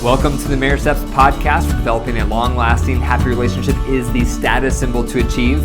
Welcome to the Marriage Steps podcast. Developing a long-lasting, happy relationship is the status symbol to achieve,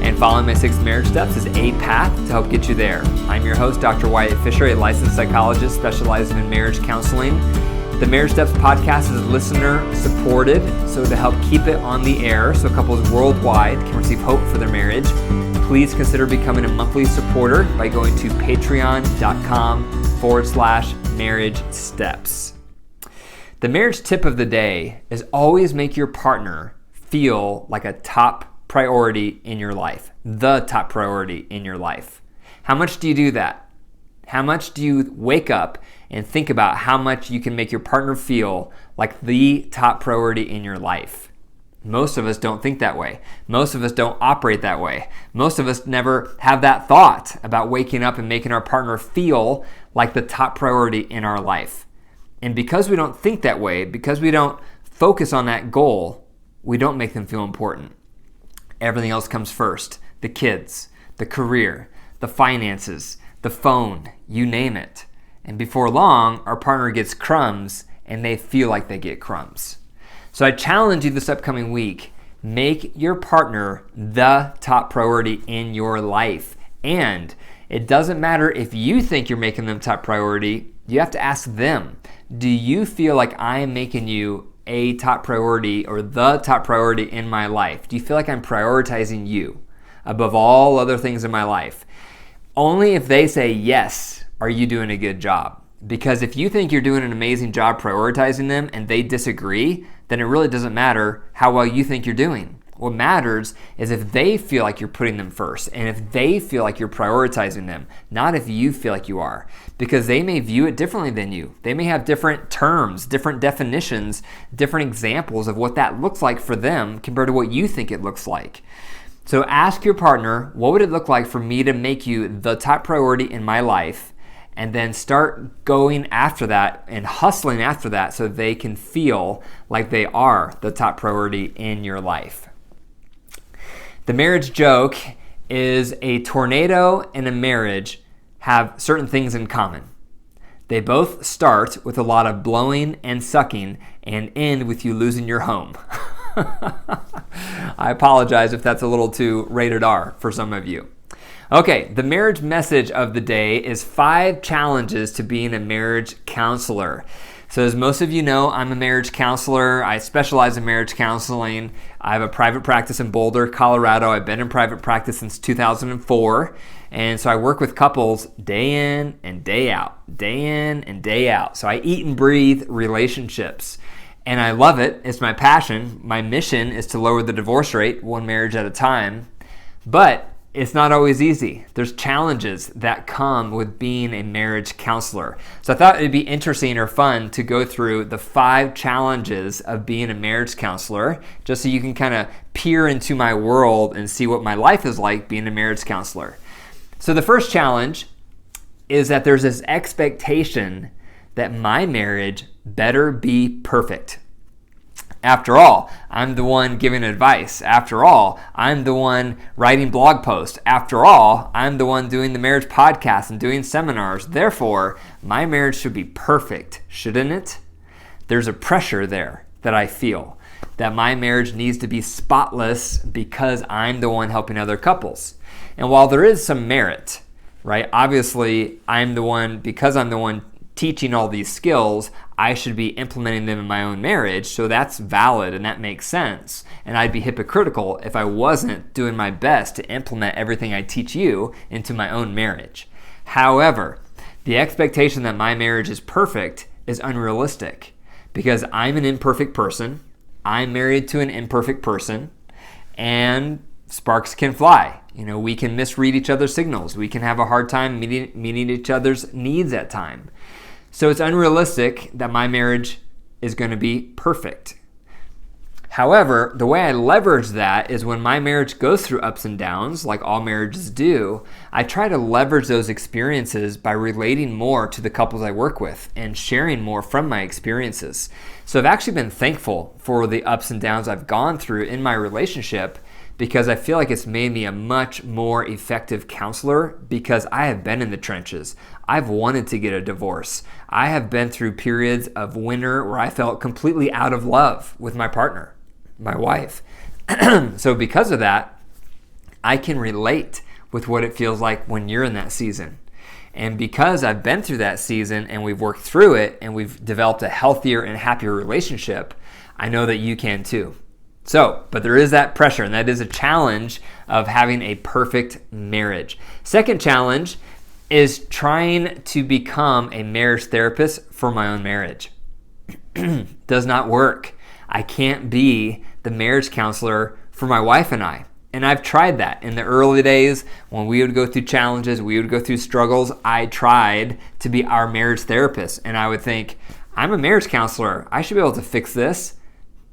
and following my 6 marriage steps is a path to help get you there. I'm your host, Dr. Wyatt Fisher, a licensed psychologist specializing in marriage counseling. The Marriage Steps podcast is listener-supported, so to help keep it on the air so couples worldwide can receive hope for their marriage, please consider becoming a monthly supporter by going to patreon.com/marriage steps. The marriage tip of the day is always make your partner feel like a top priority in your life, the top priority in your life. How much do you do that? How much do you wake up and think about how much you can make your partner feel like the top priority in your life? Most of us don't think that way. Most of us don't operate that way. Most of us never have that thought about waking up and making our partner feel like the top priority in our life. And because we don't think that way, because we don't focus on that goal, we don't make them feel important. Everything else comes first. The kids, the career, the finances, the phone, you name it. And before long, our partner gets crumbs and they feel like they get crumbs. So I challenge you this upcoming week, make your partner the top priority in your life. And it doesn't matter if you think you're making them top priority, you have to ask them, do you feel like I am making you a top priority or the top priority in my life? Do you feel like I'm prioritizing you above all other things in my life? Only if they say yes, are you doing a good job. Because if you think you're doing an amazing job prioritizing them and they disagree, then it really doesn't matter how well you think you're doing. What matters is if they feel like you're putting them first and if they feel like you're prioritizing them, not if you feel like you are. Because they may view it differently than you. They may have different terms, different definitions, different examples of what that looks like for them compared to what you think it looks like. So ask your partner, what would it look like for me to make you the top priority in my life? And then start going after that and hustling after that so they can feel like they are the top priority in your life. The marriage joke is a tornado and a marriage have certain things in common. They both start with a lot of blowing and sucking and end with you losing your home. I apologize if that's a little too rated R for some of you. Okay, the marriage message of the day is 5 challenges to being a marriage counselor. So as most of you know, I'm a marriage counselor. I specialize in marriage counseling. I have a private practice in Boulder, Colorado. I've been in private practice since 2004. And so I work with couples day in and day out, day in and day out. So I eat and breathe relationships. And I love it. It's my passion. My mission is to lower the divorce rate one marriage at a time. But it's not always easy. There's challenges that come with being a marriage counselor. So I thought it'd be interesting or fun to go through the 5 challenges of being a marriage counselor, just so you can kind of peer into my world and see what my life is like being a marriage counselor. So the first challenge is that there's this expectation that my marriage better be perfect. After all, I'm the one giving advice. After all, I'm the one writing blog posts. After all, I'm the one doing the marriage podcast and doing seminars. Therefore, my marriage should be perfect, shouldn't it? There's a pressure there that I feel that my marriage needs to be spotless because I'm the one helping other couples. And while there is some merit, right? Obviously, because I'm the one teaching all these skills, I should be implementing them in my own marriage, so that's valid and that makes sense. And I'd be hypocritical if I wasn't doing my best to implement everything I teach you into my own marriage. However, the expectation that my marriage is perfect is unrealistic because I'm an imperfect person, I'm married to an imperfect person, and sparks can fly. We can misread each other's signals. We can have a hard time meeting each other's needs at times. So it's unrealistic that my marriage is going to be perfect. However, the way I leverage that is when my marriage goes through ups and downs, like all marriages do, I try to leverage those experiences by relating more to the couples I work with and sharing more from my experiences. So I've actually been thankful for the ups and downs I've gone through in my relationship because I feel like it's made me a much more effective counselor because I have been in the trenches. I've wanted to get a divorce. I have been through periods of winter where I felt completely out of love with my partner, my wife. So because of that, I can relate with what it feels like when you're in that season. And because I've been through that season and we've worked through it and we've developed a healthier and happier relationship, I know that you can too. But there is that pressure, and that is a challenge of having a perfect marriage. Second challenge is trying to become a marriage therapist for my own marriage. Does not work. I can't be the marriage counselor for my wife and I. And I've tried that. In the early days, when we would go through challenges, we would go through struggles, I tried to be our marriage therapist. And I would think, I'm a marriage counselor. I should be able to fix this.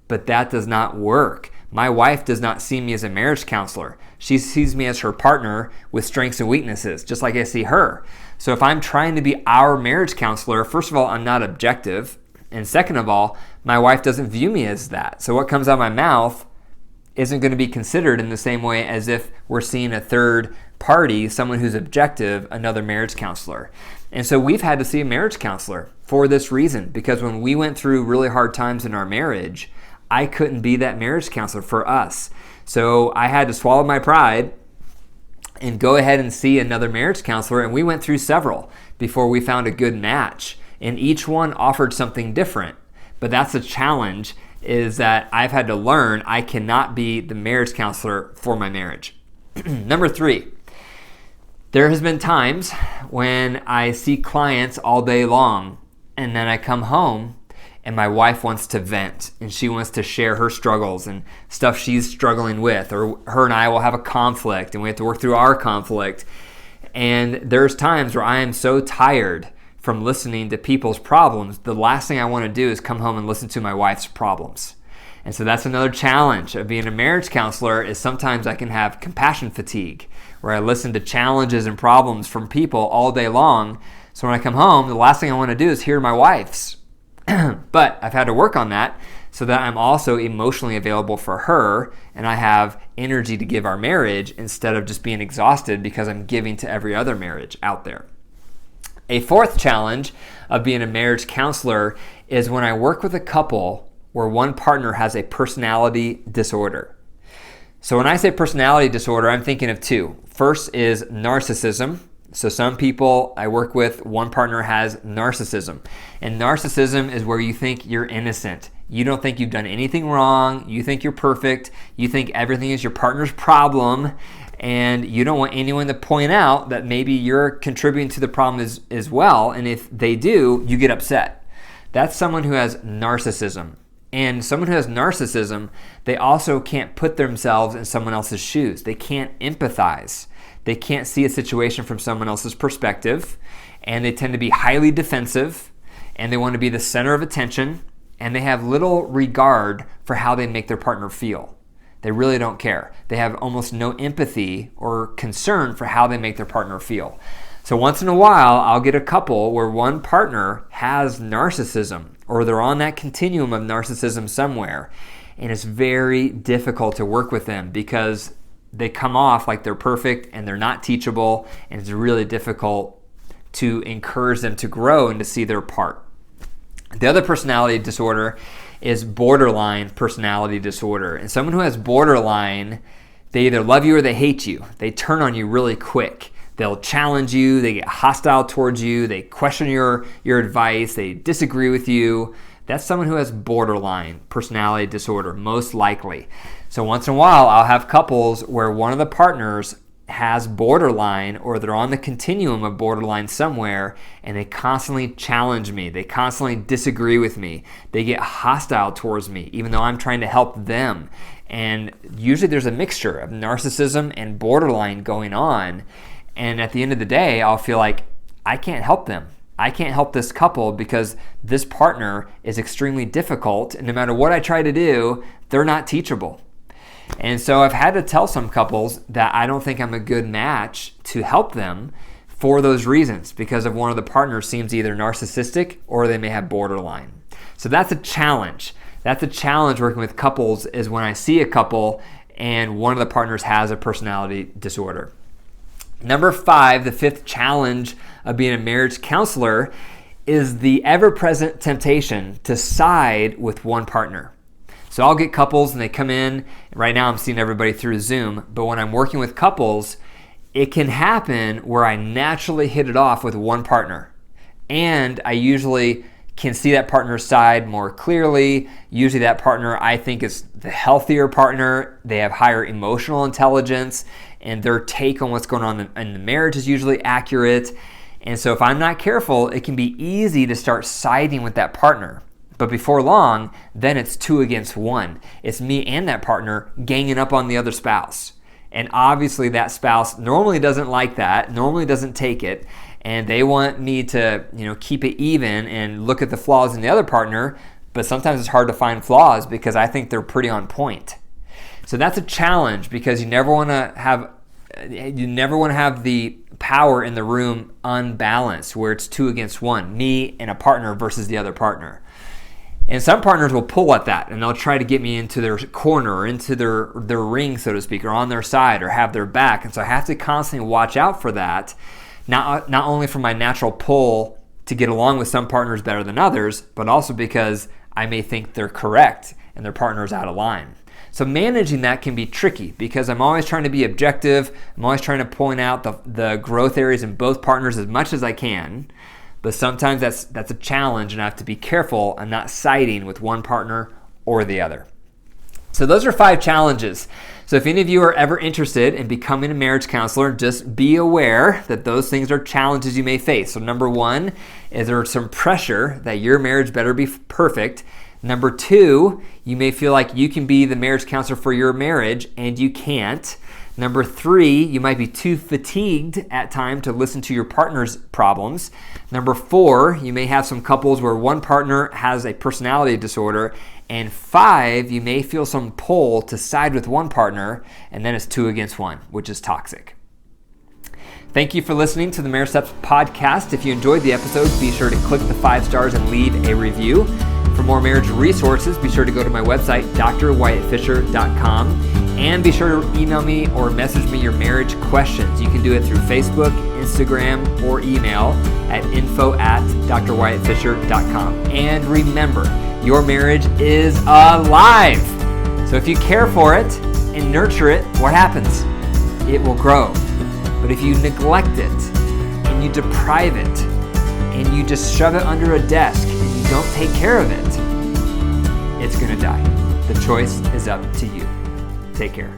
But that does not work. My wife does not see me as a marriage counselor. She sees me as her partner with strengths and weaknesses, just like I see her. So if I'm trying to be our marriage counselor, first of all, I'm not objective. And second of all, my wife doesn't view me as that. So what comes out of my mouth isn't going to be considered in the same way as if we're seeing a third party, someone who's objective, another marriage counselor. And so we've had to see a marriage counselor for this reason, because when we went through really hard times in our marriage, I couldn't be that marriage counselor for us. So I had to swallow my pride and go ahead and see another marriage counselor. And we went through several before we found a good match. And each one offered something different. But that's a challenge, is that I've had to learn I cannot be the marriage counselor for my marriage. Number 3, there has been times when I see clients all day long and then I come home and my wife wants to vent and she wants to share her struggles and stuff she's struggling with, or her and I will have a conflict and we have to work through our conflict. And there's times where I am so tired from listening to people's problems, the last thing I want to do is come home and listen to my wife's problems. And so that's another challenge of being a marriage counselor, is sometimes I can have compassion fatigue, where I listen to challenges and problems from people all day long. So when I come home, the last thing I want to do is hear my wife's. But I've had to work on that so that I'm also emotionally available for her and I have energy to give our marriage instead of just being exhausted because I'm giving to every other marriage out there. A fourth challenge of being a marriage counselor is when I work with a couple where one partner has a personality disorder. So when I say personality disorder, I'm thinking of two. First is narcissism. So some people I work with, one partner has narcissism. And narcissism is where you think you're innocent. You don't think you've done anything wrong. You think you're perfect. You think everything is your partner's problem. And you don't want anyone to point out that maybe you're contributing to the problem as well. And if they do, you get upset. That's someone who has narcissism. And someone who has narcissism, they also can't put themselves in someone else's shoes. They can't empathize. They can't see a situation from someone else's perspective. And they tend to be highly defensive. And they want to be the center of attention. And they have little regard for how they make their partner feel. They really don't care. They have almost no empathy or concern for how they make their partner feel. So once in a while, I'll get a couple where one partner has narcissism, or they're on that continuum of narcissism somewhere. And it's very difficult to work with them because they come off like they're perfect and they're not teachable. And it's really difficult to encourage them to grow and to see their part. The other personality disorder is borderline personality disorder. And someone who has borderline, they either love you or they hate you. They turn on you really quick. They'll challenge you, they get hostile towards you, they question your advice, they disagree with you. That's someone who has borderline personality disorder, most likely. So once in a while, I'll have couples where one of the partners has borderline, or they're on the continuum of borderline somewhere, and they constantly challenge me. They constantly disagree with me. They get hostile towards me, even though I'm trying to help them. And usually there's a mixture of narcissism and borderline going on. And at the end of the day, I'll feel like I can't help them. I can't help this couple because this partner is extremely difficult. And no matter what I try to do, they're not teachable. And so I've had to tell some couples that I don't think I'm a good match to help them for those reasons, because of one of the partners seems either narcissistic or they may have borderline. So that's a challenge. That's a challenge working with couples, is when I see a couple and one of the partners has a personality disorder. Number 5, the fifth challenge of being a marriage counselor is the ever-present temptation to side with one partner. So I'll get couples and they come in. Right now I'm seeing everybody through Zoom, but when I'm working with couples, it can happen where I naturally hit it off with one partner. And I usually can see that partner's side more clearly. Usually that partner I think is the healthier partner. They have higher emotional intelligence and their take on what's going on in the marriage is usually accurate. And so if I'm not careful, it can be easy to start siding with that partner. But before long, then it's 2 against 1. It's me and that partner ganging up on the other spouse. And obviously that spouse normally doesn't like that, normally doesn't take it, and they want me to, keep it even and look at the flaws in the other partner, but sometimes it's hard to find flaws because I think they're pretty on point. So that's a challenge because you never want to have the power in the room unbalanced where it's 2 against 1, me and a partner versus the other partner. And some partners will pull at that and they'll try to get me into their corner or into their ring, so to speak, or on their side or have their back. And so I have to constantly watch out for that, not only for my natural pull to get along with some partners better than others, but also because I may think they're correct and their partner's out of line. So managing that can be tricky because I'm always trying to be objective. I'm always trying to point out the growth areas in both partners as much as I can. But sometimes that's a challenge and I have to be careful I'm not siding with one partner or the other. So those are 5 challenges. So if any of you are ever interested in becoming a marriage counselor, just be aware that those things are challenges you may face. So number 1 is there's some pressure that your marriage better be perfect. Number 2, you may feel like you can be the marriage counselor for your marriage and you can't. Number 3, you might be too fatigued at times to listen to your partner's problems. Number 4, you may have some couples where one partner has a personality disorder. And 5, you may feel some pull to side with one partner, and then it's 2 against 1, which is toxic. Thank you for listening to the Marriage Steps podcast. If you enjoyed the episode, be sure to click the 5 stars and leave a review. For more marriage resources, be sure to go to my website, drwyattfisher.com, and be sure to email me or message me your marriage questions. You can do it through Facebook, Instagram, or email at info@drwyattfisher.com. And remember, your marriage is alive. So if you care for it and nurture it, what happens? It will grow. But if you neglect it and you deprive it and you just shove it under a desk and you don't take care of it, it's going to die. The choice is up to you. Take care.